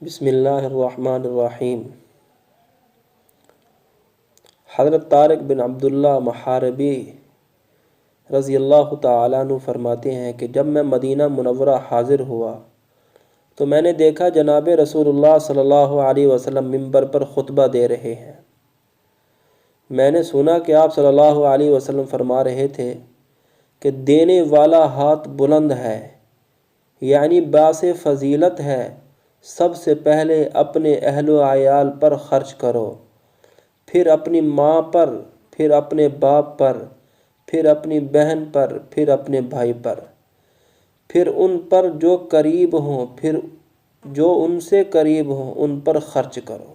بسم اللہ الرحمن الرحیم۔ حضرت طارق بن عبداللہ محاربی رضی اللہ تعالیٰ عنہ فرماتے ہیں کہ جب میں مدینہ منورہ حاضر ہوا تو میں نے دیکھا جناب رسول اللہ صلی اللہ علیہ وسلم منبر پر خطبہ دے رہے ہیں۔ میں نے سنا کہ آپ صلی اللہ علیہ وسلم فرما رہے تھے کہ دینے والا ہاتھ بلند ہے، یعنی باعث فضیلت ہے، سب سے پہلے اپنے اہل و عیال پر خرچ کرو، پھر اپنی ماں پر، پھر اپنے باپ پر، پھر اپنی بہن پر، پھر اپنے بھائی پر، پھر ان پر جو قریب ہوں، پھر جو ان سے قریب ہوں ان پر خرچ کرو۔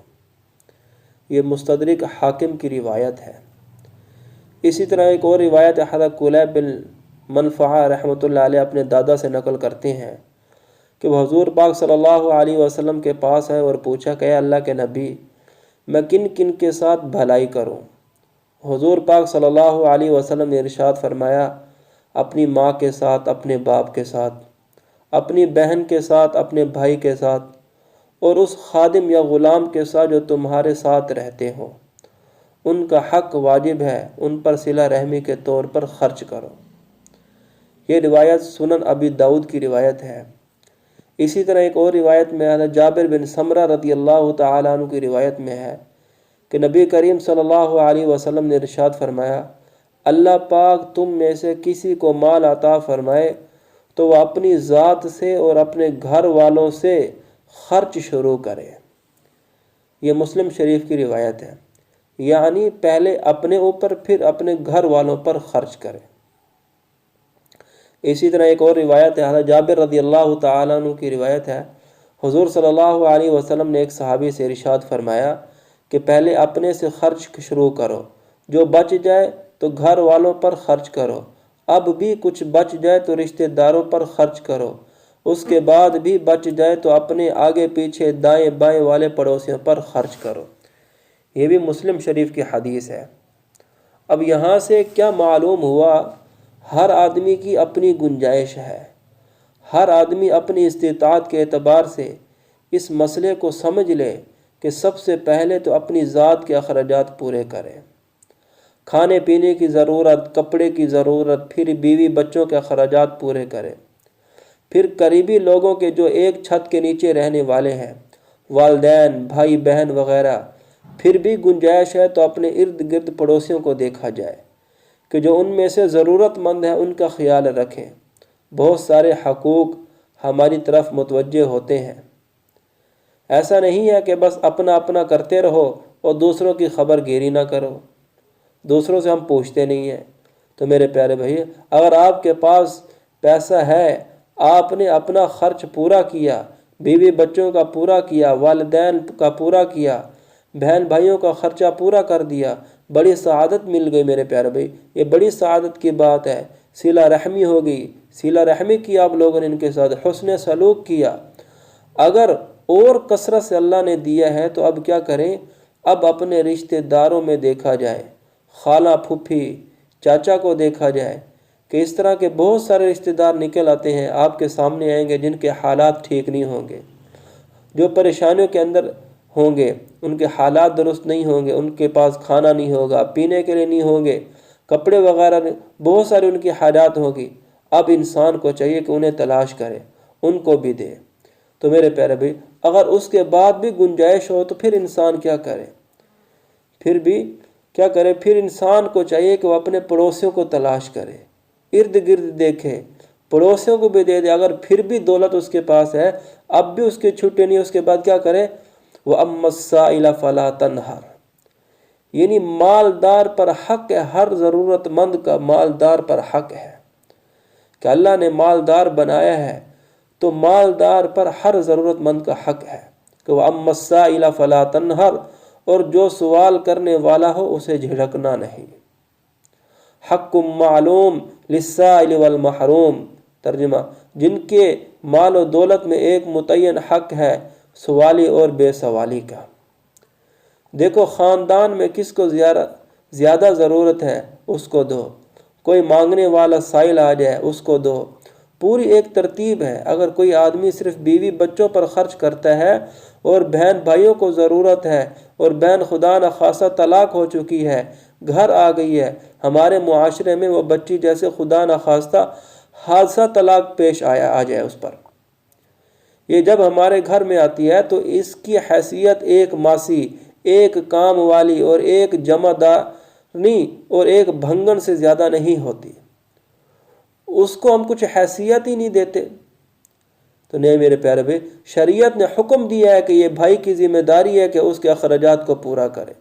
یہ مستدرک حاکم کی روایت ہے۔ اسی طرح ایک اور روایت حضرت کلیب بن منفعہ رحمۃ اللہ علیہ اپنے دادا سے نقل کرتے ہیں کہ وہ حضور پاک صلی اللہ علیہ وسلم کے پاس آئے اور پوچھا کہ اے اللہ کے نبی، میں کن کن کے ساتھ بھلائی کروں؟ حضور پاک صلی اللہ علیہ وسلم نے ارشاد فرمایا، اپنی ماں کے ساتھ، اپنے باپ کے ساتھ، اپنی بہن کے ساتھ، اپنے بھائی کے ساتھ، اور اس خادم یا غلام کے ساتھ جو تمہارے ساتھ رہتے ہوں۔ ان کا حق واجب ہے، ان پر صلہ رحمی کے طور پر خرچ کرو۔ یہ روایت سنن ابی داؤد کی روایت ہے۔ اسی طرح ایک اور روایت میں حضرت جابر بن سمرہ رضی اللہ تعالیٰ عنہ کی روایت میں ہے کہ نبی کریم صلی اللہ علیہ وسلم نے ارشاد فرمایا، اللہ پاک تم میں سے کسی کو مال عطا فرمائے تو وہ اپنی ذات سے اور اپنے گھر والوں سے خرچ شروع کرے۔ یہ مسلم شریف کی روایت ہے، یعنی پہلے اپنے اوپر پھر اپنے گھر والوں پر خرچ کرے۔ اسی طرح ایک اور روایت ہے، حضرت جابر رضی اللہ تعالیٰ عنہ کی روایت ہے، حضور صلی اللہ علیہ وسلم نے ایک صحابی سے ارشاد فرمایا کہ پہلے اپنے سے خرچ شروع کرو، جو بچ جائے تو گھر والوں پر خرچ کرو، اب بھی کچھ بچ جائے تو رشتہ داروں پر خرچ کرو، اس کے بعد بھی بچ جائے تو اپنے آگے پیچھے دائیں بائیں والے پڑوسیوں پر خرچ کرو۔ یہ بھی مسلم شریف کی حدیث ہے۔ اب یہاں سے کیا معلوم ہوا؟ ہر آدمی کی اپنی گنجائش ہے، ہر آدمی اپنی استطاعت کے اعتبار سے اس مسئلے کو سمجھ لے کہ سب سے پہلے تو اپنی ذات کے اخراجات پورے کرے، کھانے پینے کی ضرورت، کپڑے کی ضرورت، پھر بیوی بچوں کے اخراجات پورے کرے، پھر قریبی لوگوں کے جو ایک چھت کے نیچے رہنے والے ہیں، والدین، بھائی بہن وغیرہ، پھر بھی گنجائش ہے تو اپنے ارد گرد پڑوسیوں کو دیکھا جائے کہ جو ان میں سے ضرورت مند ہیں ان کا خیال رکھیں۔ بہت سارے حقوق ہماری طرف متوجہ ہوتے ہیں۔ ایسا نہیں ہے کہ بس اپنا اپنا کرتے رہو اور دوسروں کی خبر گیری نہ کرو، دوسروں سے ہم پوچھتے نہیں ہیں۔ تو میرے پیارے بھائی، اگر آپ کے پاس پیسہ ہے، آپ نے اپنا خرچ پورا کیا، بیوی بچوں کا پورا کیا، والدین کا پورا کیا، بہن بھائیوں کا خرچہ پورا کر دیا، بڑی سعادت مل گئی میرے پیارے بھائی۔ یہ بڑی سعادت کی بات ہے۔ صلہ رحمی ہوگی، صلہ رحمی کی آپ لوگوں نے ان کے ساتھ، حسن سلوک کیا۔ اگر اور کثرت سے اللہ نے دیا ہے تو اب کیا کریں؟ اب اپنے رشتہ داروں میں دیکھا جائے، خالہ پھوپھی چاچا کو دیکھا جائے کہ اس طرح کے بہت سارے رشتہ دار نکل آتے ہیں، آپ کے سامنے آئیں گے جن کے حالات ٹھیک نہیں ہوں گے، جو پریشانیوں کے اندر ہوں گے، ان کے حالات درست نہیں ہوں گے، ان کے پاس کھانا نہیں ہوگا، پینے کے لیے نہیں ہوں گے، کپڑے وغیرہ نہیں، بہت ساری ان کی حاجات ہوگی۔ اب انسان کو چاہیے کہ انہیں تلاش کرے، ان کو بھی دے۔ تو میرے پیارے بھائی، اگر اس کے بعد بھی گنجائش ہو تو پھر انسان کیا کرے؟ پھر انسان کو چاہیے کہ وہ اپنے پڑوسیوں کو تلاش کرے، ارد گرد دیکھے، پڑوسیوں کو بھی دے دے۔ اگر پھر بھی دولت اس کے پاس ہے، اب بھی اس کے چھٹے نہیں، اس کے بعد کیا کرے؟ وَأَمَّا السَّائِلَ فَلَا تَنْهَرْ، یعنی مالدار پر حق ہے، ہر ضرورت مند کا مالدار پر حق ہے کہ اللہ نے مالدار بنایا ہے تو مالدار پر ہر ضرورت مند کا حق ہے کہ وَأَمَّا السَّائِلَ فَلَا تَنْهَرْ، اور جو سوال کرنے والا ہو اسے جھڑکنا نہیں۔ حق معلوم للسائل والمحروم، ترجمہ، جن کے مال و دولت میں ایک متعین حق ہے، سوالی اور بے سوالی کا۔ دیکھو خاندان میں کس کو زیادہ ضرورت ہے اس کو دو، کوئی مانگنے والا سائل آ جائے اس کو دو، پوری ایک ترتیب ہے۔ اگر کوئی آدمی صرف بیوی بچوں پر خرچ کرتا ہے اور بہن بھائیوں کو ضرورت ہے، اور بہن خدا نخواستہ طلاق ہو چکی ہے، گھر آ گئی ہے، ہمارے معاشرے میں وہ بچی جیسے خدا نخواستہ حادثہ طلاق پیش آ جائے اس پر، یہ جب ہمارے گھر میں آتی ہے تو اس کی حیثیت ایک ماسی، ایک کام والی اور ایک جمع دارنی اور ایک بھنگن سے زیادہ نہیں ہوتی، اس کو ہم کچھ حیثیت ہی نہیں دیتے۔ تو نہیں میرے پیارے بھائی، شریعت نے حکم دیا ہے کہ یہ بھائی کی ذمہ داری ہے کہ اس کے اخراجات کو پورا کرے،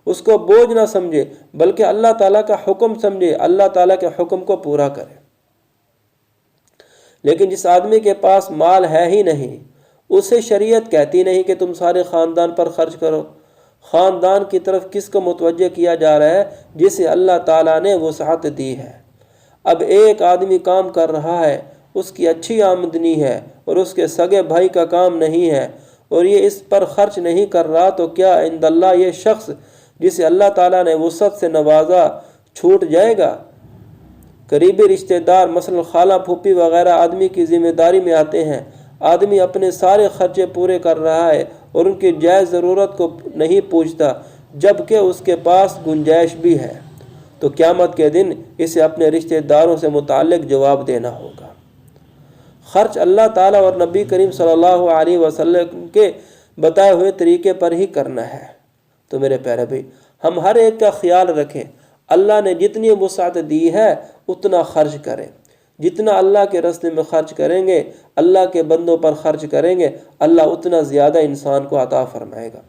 اس کو بوجھ نہ سمجھے بلکہ اللہ تعالیٰ کا حکم سمجھے، اللہ تعالیٰ کے حکم کو پورا کرے۔ لیکن جس آدمی کے پاس مال ہے ہی نہیں، اسے شریعت کہتی نہیں کہ تم سارے خاندان پر خرچ کرو۔ خاندان کی طرف کس کو متوجہ کیا جا رہا ہے؟ جسے اللہ تعالیٰ نے وسعت دی ہے۔ اب ایک آدمی کام کر رہا ہے، اس کی اچھی آمدنی ہے اور اس کے سگے بھائی کا کام نہیں ہے اور یہ اس پر خرچ نہیں کر رہا، تو کیا عند اللہ یہ شخص جسے اللہ تعالیٰ نے وسعت سے نوازا چھوٹ جائے گا؟ قریبی رشتہ دار مثلا خالہ پھوپھی وغیرہ آدمی کی ذمہ داری میں آتے ہیں، آدمی اپنے سارے خرچے پورے کر رہا ہے اور ان کی جائز ضرورت کو نہیں پوچھتا جبکہ اس کے پاس گنجائش بھی ہے، تو قیامت کے دن اسے اپنے رشتہ داروں سے متعلق جواب دینا ہوگا۔ خرچ اللہ تعالیٰ اور نبی کریم صلی اللہ علیہ وسلم کے بتائے ہوئے طریقے پر ہی کرنا ہے۔ تو میرے پیارے بھائی، ہم ہر ایک کا خیال رکھیں، اللہ نے جتنی وسعت دی ہے اتنا خرچ کریں، جتنا اللہ کے راستے میں خرچ کریں گے، اللہ کے بندوں پر خرچ کریں گے، اللہ اتنا زیادہ انسان کو عطا فرمائے گا۔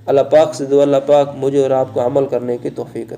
اللہ پاک سے دعا، اللہ پاک مجھے اور آپ کو عمل کرنے کی توفیق دے۔